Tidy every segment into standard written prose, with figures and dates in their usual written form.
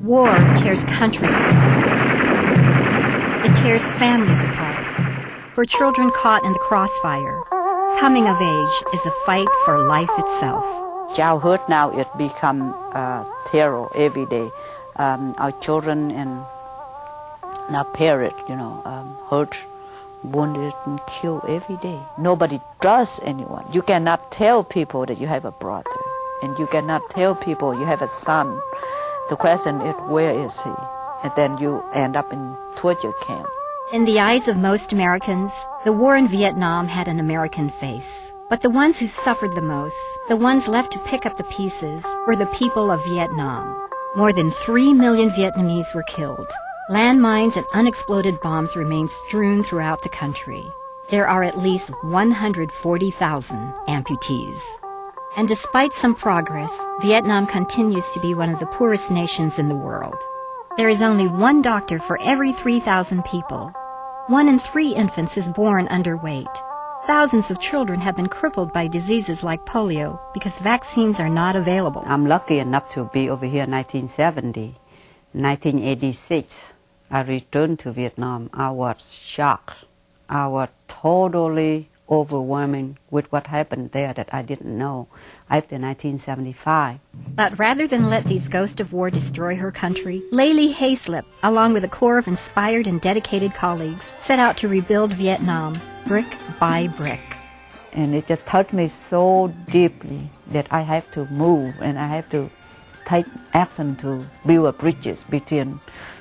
War tears countries apart. It tears families apart. For children caught in the crossfire, coming of age is a fight for life itself. Childhood now, it become terror every day. Our children and our parents, hurt, wounded, and killed every day. Nobody trusts anyone. You cannot tell people that you have a brother, and you cannot tell people you have a son. The question is, where is he? And then you end up in torture camp. In the eyes of most Americans, the war in Vietnam had an American face. But the ones who suffered the most, the ones left to pick up the pieces, were the people of Vietnam. More than 3 million Vietnamese were killed. Landmines and unexploded bombs remain strewn throughout the country. There are at least 140,000 amputees. And despite some progress, Vietnam continues to be one of the poorest nations in the world. There is only one doctor for every 3,000 people. 1 in 3 infants is born underweight. Thousands of children have been crippled by diseases like polio because vaccines are not available. I'm lucky enough to be over here in 1970. 1986, I returned to Vietnam. I was shocked. I was totally overwhelming with what happened there that I didn't know after 1975. But rather than let these ghosts of war destroy her country, Ly Hayslip, along with a corps of inspired and dedicated colleagues, set out to rebuild Vietnam, brick by brick. And it just touched me so deeply that I have to move and I have to take action to build bridges between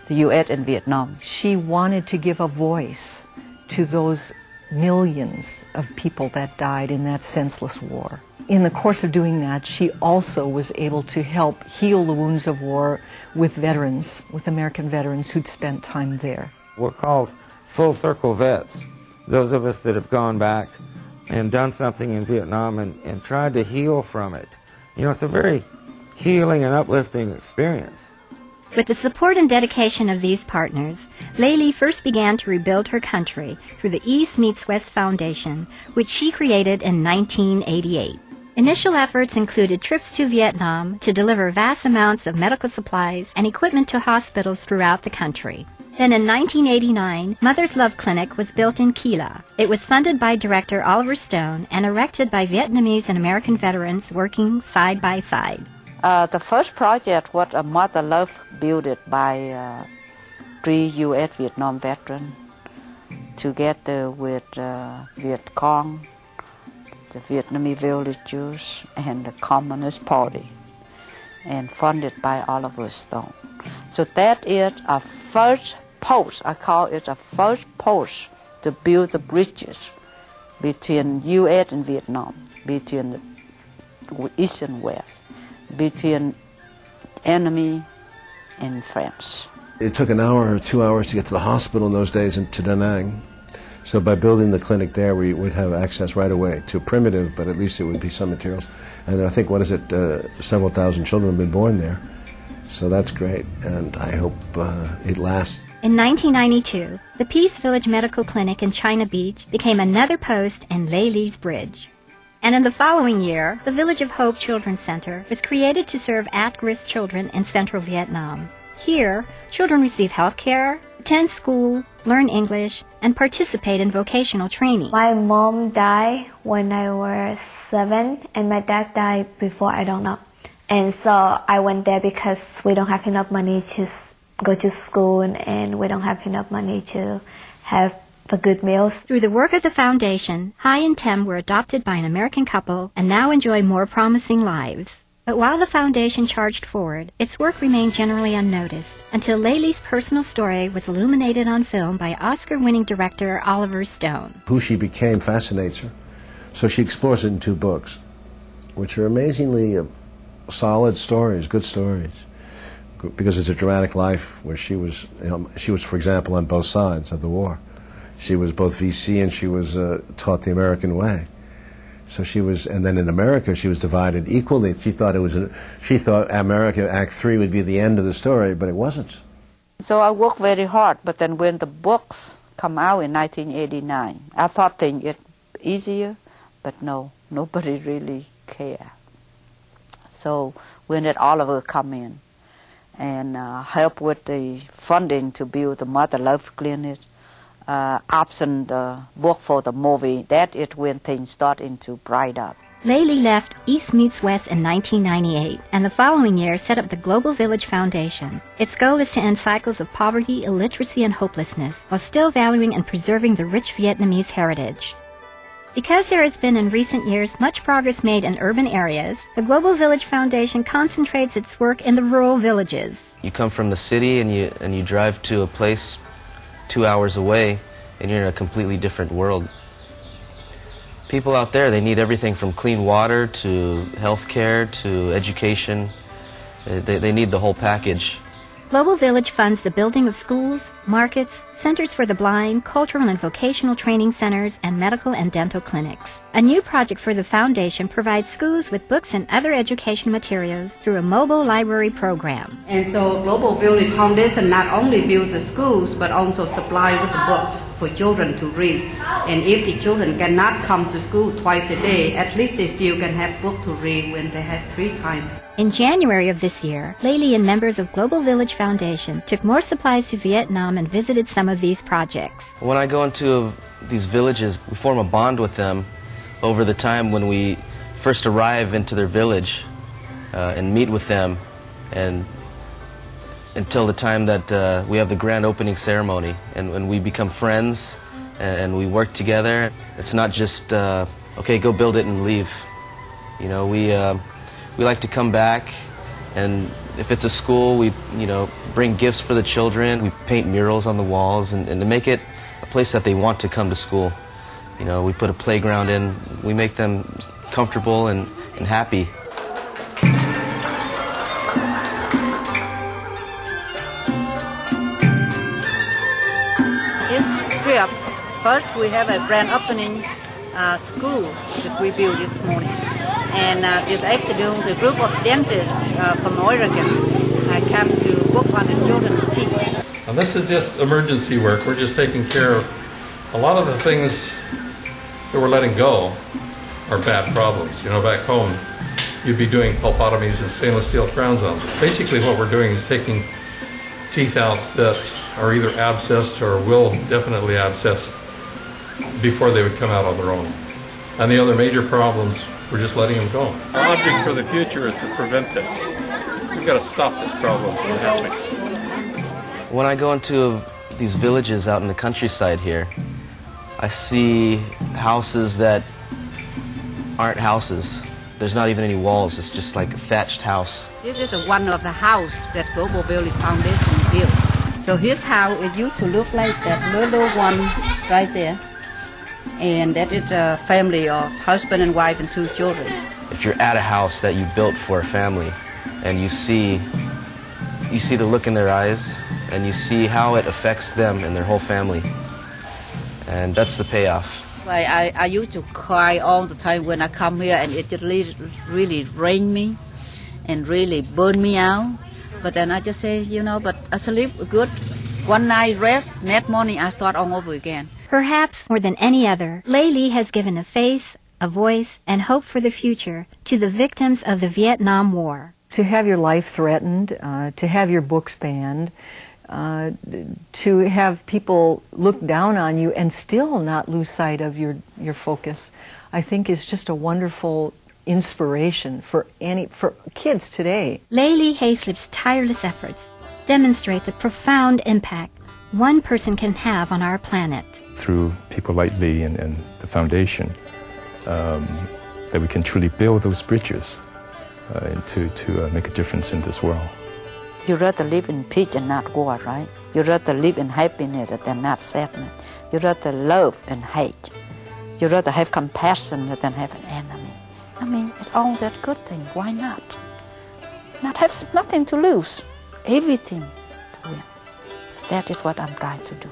the U.S. and Vietnam. She wanted to give a voice to those millions of people that died in that senseless war. In the course of doing that, she also was able to help heal the wounds of war with veterans, with American veterans who'd spent time there. We're called full circle vets, those of us that have gone back and done something in Vietnam and tried to heal from it. It's a very healing and uplifting experience. With the support and dedication of these partners, Ly first began to rebuild her country through the East Meets West Foundation, which she created in 1988. Initial efforts included trips to Vietnam to deliver vast amounts of medical supplies and equipment to hospitals throughout the country. Then in 1989, Mother's Love Clinic was built in Kila. It was funded by director Oliver Stone and erected by Vietnamese and American veterans working side by side. The first project was a Mother Love built by 3 U.S. Vietnam veterans together with Viet Cong, the Vietnamese villagers, and the Communist Party, and funded by Oliver Stone. So that is a first post, I call it a first post to build the bridges between U.S. and Vietnam, between the East and West, between enemy and friends. It took an hour or 2 hours to get to the hospital in those days to Da Nang. So by building the clinic there, we would have access right away to primitive, but at least it would be some materials. And I think, several thousand children have been born there. So that's great, and I hope it lasts. In 1992, the Peace Village Medical Clinic in China Beach became another post in Ly's bridge. And in the following year, the Village of Hope Children's Center was created to serve at-risk children in central Vietnam. Here, children receive health care, attend school, learn English, and participate in vocational training. My mom died when I was 7, and my dad died before, I don't know. And so I went there because we don't have enough money to go to school, and we don't have enough money to have for good meals. Through the work of the foundation, Hai and Tem were adopted by an American couple and now enjoy more promising lives. But while the foundation charged forward, its work remained generally unnoticed until Ly's personal story was illuminated on film by Oscar-winning director Oliver Stone. Who she became fascinates her, so she explores it in 2 books, which are amazingly solid stories, good stories, because it's a dramatic life where she was, for example, on both sides of the war. She was both VC and she was taught the American way. So she was, and then in America she was divided equally. She thought America Act 3 would be the end of the story, but it wasn't. So I worked very hard, but then when the books come out in 1989, I thought things it easier, but no, nobody really cared. So when did Oliver come in, and help with the funding to build the Mother Love Clinic. Absent the book for the movie, that is when things started to brighten up. Ly left East Meets West in 1998, and the following year set up the Global Village Foundation. Its goal is to end cycles of poverty, illiteracy, and hopelessness, while still valuing and preserving the rich Vietnamese heritage. Because there has been in recent years much progress made in urban areas, the Global Village Foundation concentrates its work in the rural villages. You come from the city and you drive to a place 2 hours away, and you're in a completely different world. People out there, they need everything from clean water to health care to education. They need the whole package. Global Village funds the building of schools, markets, centers for the blind, cultural and vocational training centers, and medical and dental clinics. A new project for the foundation provides schools with books and other education materials through a mobile library program. And so Global Village Foundation not only builds the schools but also supply with the books for children to read. And if the children cannot come to school twice a day, at least they still can have books to read when they have free time. In January of this year, Ly and members of Global Village Foundation took more supplies to Vietnam and visited some of these projects. When I go into these villages, we form a bond with them over the time when we first arrive into their village and meet with them, and until the time that we have the grand opening ceremony, and when we become friends and we work together. It's not just, okay, go build it and leave. You know, we like to come back, and if it's a school, we bring gifts for the children. We paint murals on the walls, and to make it a place that they want to come to school. You know, we put a playground in. We make them comfortable and happy. This trip, first we have a grand opening school that we built this morning. And this afternoon, the group of dentists from Oregon came to work on the children's teeth. And this is just emergency work. We're just taking care of a lot of the things that we're letting go are bad problems. You know, back home, you'd be doing pulpotomies and stainless steel crowns on them. Basically, what we're doing is taking teeth out that are either abscessed or will definitely abscess before they would come out on their own. And the other major problems, we're just letting them go. Our object for the future is to prevent this. We've got to stop this problem from happening. When I go into these villages out in the countryside here, I see houses that aren't houses. There's not even any walls. It's just like a thatched house. This is one of the house that Global Village Foundation built. So his house, it used to look like that little one right there. And that is a family of husband and wife and 2 children. If you're at a house that you built for a family, and you see the look in their eyes, and you see how it affects them and their whole family, and that's the payoff. I used to cry all the time when I come here, and it just really rained me and really burned me out. But then I just say, but I sleep good. One night rest, next morning I start all over again. Perhaps more than any other, Ly has given a face, a voice, and hope for the future to the victims of the Vietnam War. To have your life threatened, to have your books banned, to have people look down on you and still not lose sight of your focus, I think is just a wonderful inspiration for kids today. Ly Hayslip's tireless efforts demonstrate the profound impact one person can have on our planet. Through people like Ly and the foundation, that we can truly build those bridges to make a difference in this world. You'd rather live in peace and not war, right? You'd rather live in happiness than not sadness. You'd rather love and hate. You'd rather have compassion than have an enemy. I mean, it's all that good thing. Why not? Not have nothing to lose, everything to win. That is what I'm trying to do.